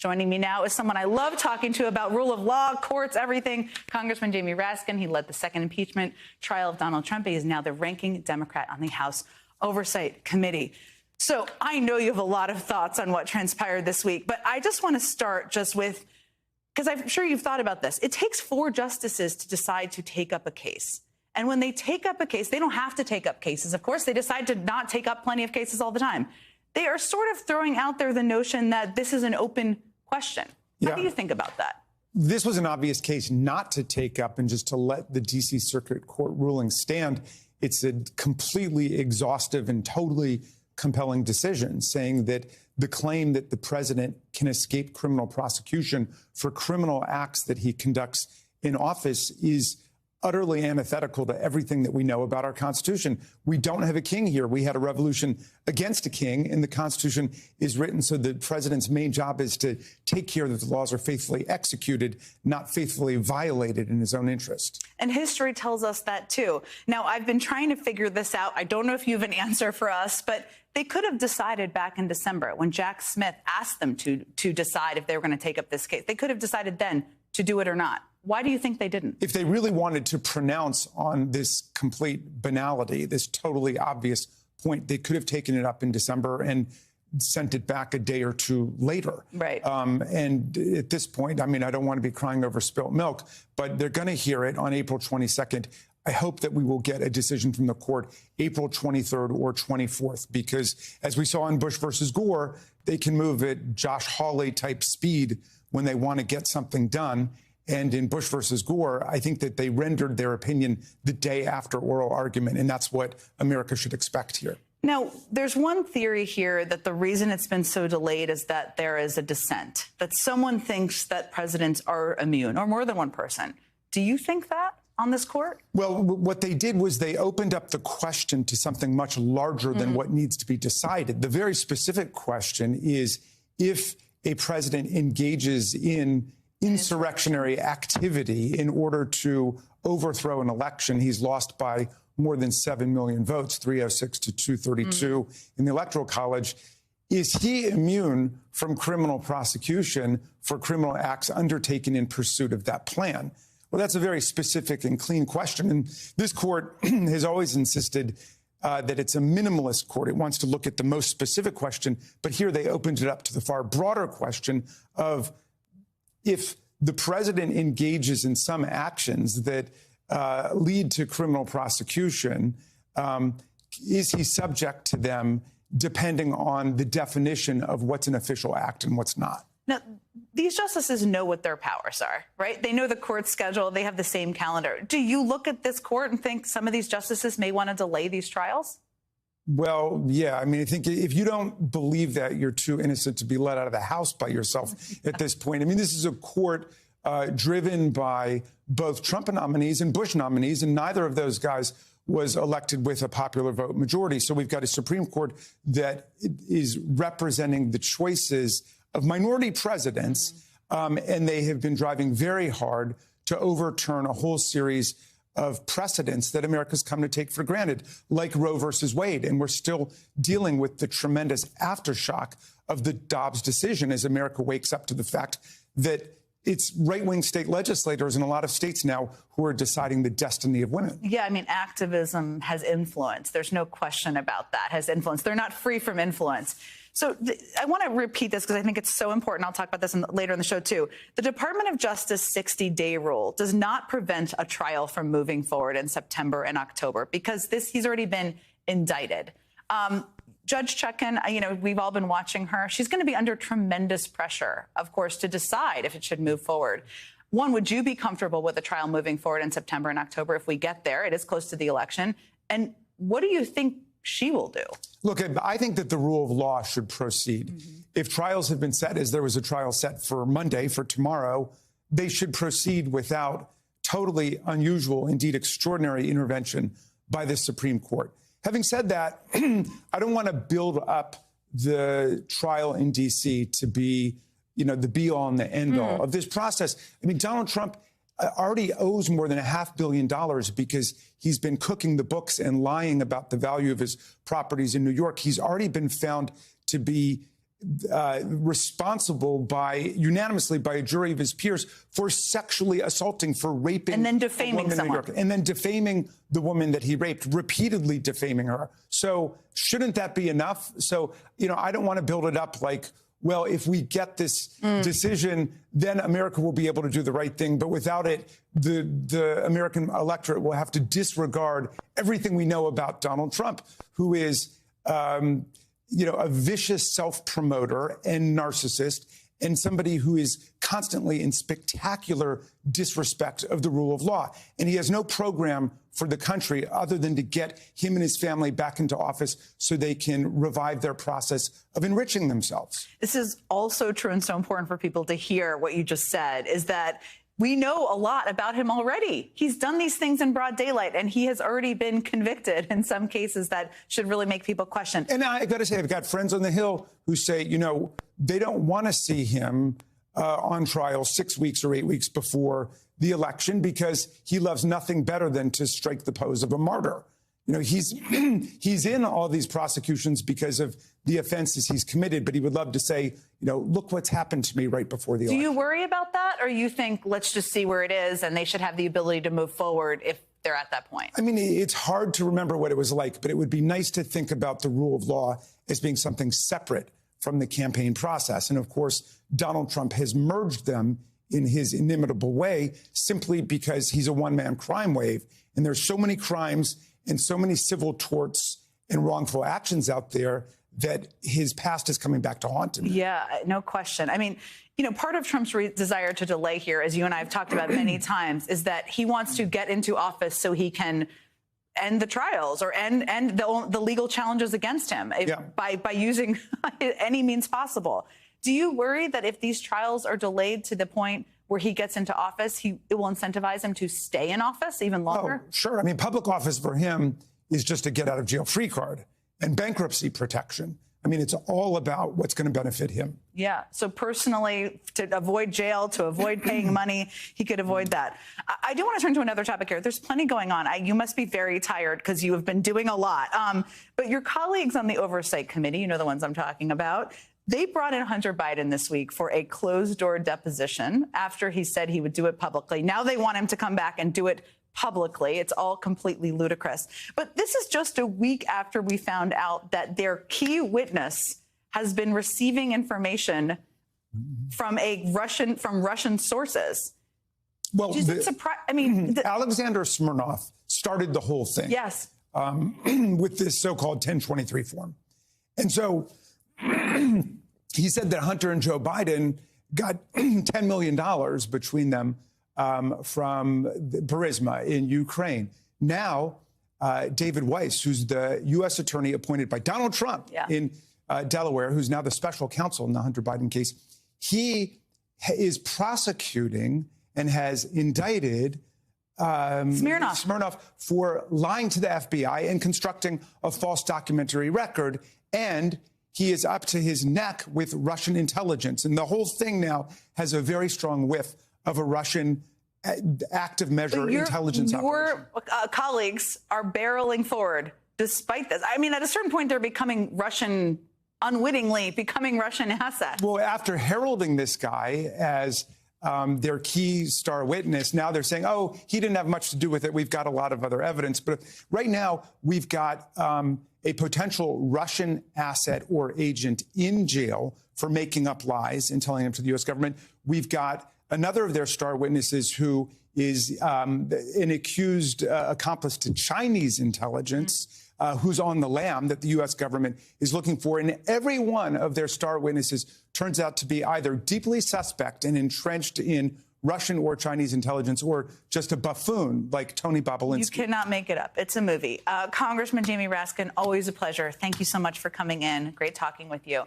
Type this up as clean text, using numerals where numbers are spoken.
Joining me now is someone I love talking to about rule of law, courts, everything. Congressman Jamie Raskin. He led the second impeachment trial of Donald Trump. He is now the ranking Democrat on the House Oversight Committee. So I know you have a lot of thoughts on what transpired this week, but I just want to start just with, because I'm sure you've thought about this. It takes 4 justices to decide to take up a case. And when they take up a case, they don't have to take up cases. Of course, they decide to not take up plenty of cases all the time. They are sort of throwing out there the notion that this is an open question. How do you think about that? This was an obvious case not to take up and just to let the D.C. Circuit Court ruling stand. It's a completely exhaustive and totally compelling decision saying that the claim that the president can escape criminal prosecution for criminal acts that he conducts in office is utterly antithetical to everything that we know about our Constitution. We don't have a king here. We had a revolution against a king, and the Constitution is written so the president's main job is to take care that the laws are faithfully executed, not faithfully violated in his own interest. And history tells us that, too. Now, I've been trying to figure this out. I don't know if you have an answer for us, but they could have decided back in December when Jack Smith asked them to decide if they were going to take up this case. They could have decided then to do it or not. Why do you think they didn't? If they really wanted to pronounce on this complete banality, this totally obvious point, they could have taken it up in December and sent it back a day or two later. Right. And at this point, I mean, I don't want to be crying over spilt milk, but they're going to hear it on April 22nd. I hope that we will get a decision from the court April 23rd or 24th, because as we saw in Bush versus Gore, they can move at Josh Hawley type speed when they want to get something done. And in Bush versus Gore, I think that they rendered their opinion the day after oral argument, and that's what America should expect here. Now, there's one theory here that the reason it's been so delayed is that there is a dissent, that someone thinks that presidents are immune, or more than one person. Do you think that on this court? Well, what they did was they opened up the question to something much larger than what needs to be decided. The very specific question is if a president engages in insurrectionary activity in order to overthrow an election. He's lost by more than 7 million votes, 306 to 232 in the Electoral College. Is he immune from criminal prosecution for criminal acts undertaken in pursuit of that plan? Well, that's a very specific and clean question. And this court has always insisted that it's a minimalist court. It wants to look at the most specific question. But here they opened it up to the far broader question of if the president engages in some actions that lead to criminal prosecution, is he subject to them depending on the definition of what's an official act and what's not? Now, these justices know what their powers are, right? They know the court schedule. They have the same calendar. Do you look at this court and think some of these justices may want to delay these trials? Well, yeah. I mean, I think if you don't believe that, you're too innocent to be let out of the house by yourself at this point. I mean, this is a court driven by both Trump nominees and Bush nominees, and neither of those guys was elected with a popular vote majority. So we've got a Supreme Court that is representing the choices of minority presidents, and they have been driving very hard to overturn a whole series of precedents that America's come to take for granted, like Roe versus Wade. And we're still dealing with the tremendous aftershock of the Dobbs decision as America wakes up to the fact that it's right-wing state legislators in a lot of states now who are deciding the destiny of women. Yeah, I mean, activism has influence. There's no question about that, has influence. They're not free from influence. So I want to repeat this because I think it's so important. I'll talk about this later in the show, too. The Department of Justice 60-day rule does not prevent a trial from moving forward in September and October because he's already been indicted. Judge Chutkan, we've all been watching her. She's going to be under tremendous pressure, of course, to decide if it should move forward. One, would you be comfortable with the trial moving forward in September and October if we get there? It is close to the election. And what do you think she will do? Look, I think that the rule of law should proceed. If trials have been set, as there was a trial set for Monday, for tomorrow, they should proceed without totally unusual, indeed extraordinary intervention by the Supreme Court. Having said that, I don't want to build up the trial in D.C. to be, the be-all and the end-all of this process. I mean, Donald Trump already owes more than $500 million because he's been cooking the books and lying about the value of his properties in New York. He's already been found to be responsible unanimously by a jury of his peers for sexually assaulting, for raping, and then defaming someone, and then defaming the woman that he raped, repeatedly defaming her. So shouldn't that be enough? So, I don't want to build it up like, well, if we get this decision, then America will be able to do the right thing. But without it, the American electorate will have to disregard everything we know about Donald Trump, who is, a vicious self-promoter and narcissist, and somebody who is constantly in spectacular disrespect of the rule of law. And he has no program for the country other than to get him and his family back into office so they can revive their process of enriching themselves. This is also true and so important for people to hear what you just said, is that we know a lot about him already. He's done these things in broad daylight, and he has already been convicted in some cases that should really make people question. And I got to say, I've got friends on the Hill who say, they don't want to see him on trial 6 weeks or 8 weeks before the election because he loves nothing better than to strike the pose of a martyr. He's in all these prosecutions because of the offenses he's committed, but he would love to say, look what's happened to me right before the election. Do you worry about that, or you think let's just see where it is and they should have the ability to move forward if they're at that point? I mean, it's hard to remember what it was like, but it would be nice to think about the rule of law as being something separate from the campaign process. And of course, Donald Trump has merged them in his inimitable way simply because he's a one-man crime wave. And there's so many crimes and so many civil torts and wrongful actions out there that his past is coming back to haunt him. Yeah, no question. I mean, part of Trump's desire to delay here, as you and I have talked about many times, is that he wants to get into office so he can end the trials or end the legal challenges against him by using any means possible. Do you worry that if these trials are delayed to the point where he gets into office, it will incentivize him to stay in office even longer? Oh, sure. I mean, public office for him is just a get out of jail free card and bankruptcy protection. I mean, it's all about what's going to benefit him. Yeah. So personally, to avoid jail, to avoid paying money, he could avoid that. I do want to turn to another topic here. There's plenty going on. You must be very tired because you have been doing a lot. But your colleagues on the Oversight Committee, the ones I'm talking about, they brought in Hunter Biden this week for a closed-door deposition after he said he would do it publicly. Now they want him to come back and do it publicly. It's all completely ludicrous. But this is just a week after we found out that their key witness has been receiving information from Russian sources. Well, Alexander Smirnov started the whole thing. Yes. With this so-called 1023 form. And so he said that Hunter and Joe Biden got $10 million between them from Burisma in Ukraine. Now, David Weiss, who's the U.S. attorney appointed by Donald Trump in Delaware, who's now the special counsel in the Hunter Biden case, he is prosecuting and has indicted Smirnov for lying to the FBI and constructing a false documentary record. And he is up to his neck with Russian intelligence. And the whole thing now has a very strong whiff of a Russian active measure intelligence operation. Your colleagues are barreling forward despite this. I mean, at a certain point, they're becoming Russian, unwittingly becoming Russian assets. Well, after heralding this guy as their key star witness, now they're saying, oh, he didn't have much to do with it. We've got a lot of other evidence. But right now, we've got a potential Russian asset or agent in jail for making up lies and telling them to the U.S. government. We've got another of their star witnesses who is an accused accomplice to Chinese intelligence, who's on the lam that the U.S. government is looking for. And every one of their star witnesses turns out to be either deeply suspect and entrenched in Russian or Chinese intelligence, or just a buffoon like Tony Bobolinsky. You cannot make it up. It's a movie. Congressman Jamie Raskin, always a pleasure. Thank you so much for coming in. Great talking with you.